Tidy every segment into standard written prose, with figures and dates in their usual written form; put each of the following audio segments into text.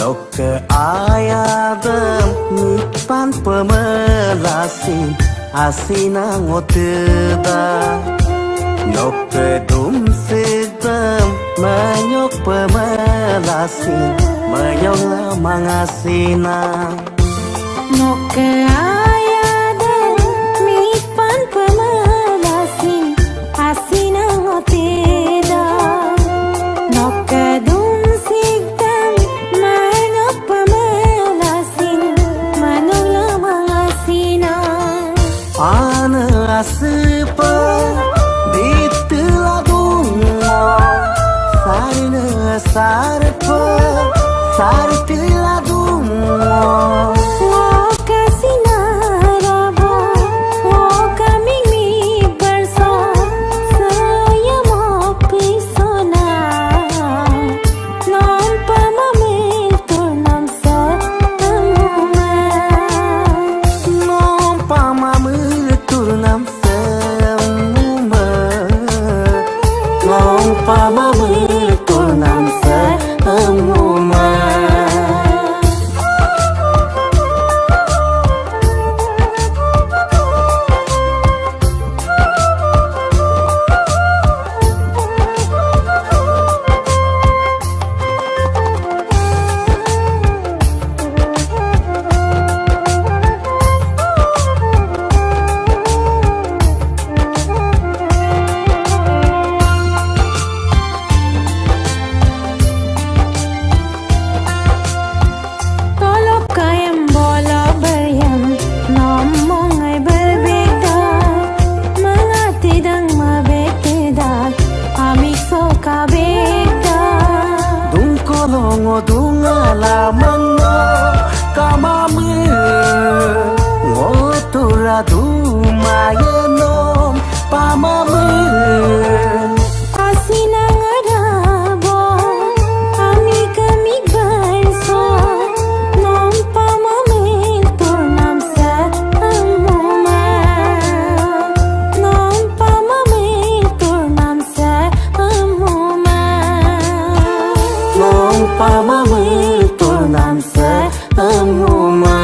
Lộc ayadam nipan pemelasin asina ngoteda Lộc dum sedam menyok pemelasin menyok lamang asina Lộc ayadam nipan pemelasin asina ngoteda Lộc dum sedam menyok pemelasin menyok lamang asina Ana asepa sarpa sartila dumo wo kasinarabo wo kamimi barso sayamo pisona non pamamil turnam sa amuma non pamamil turnam sa amuma non pamamil turnam sa amuma Dunga lamang no kamami ngotura dumayenom pamami asinang arabo ami kami banso non pamamil turnam sa amuma non pamamil turnam sa amuma non pamamil turnam sa amuma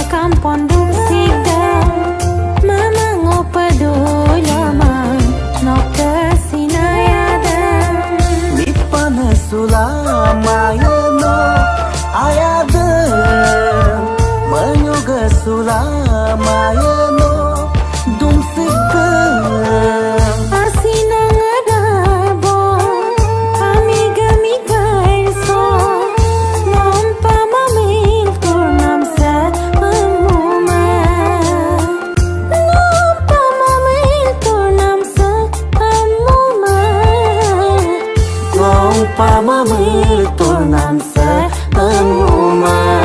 kampon dum sigdam mama ngopadulama nokta sinayadam nipana sulamayano ayadam menyoga sulamayano dum sigdam asinang arabo amig-amig barso non pamamil turnam sa pamamil turnam sa amuma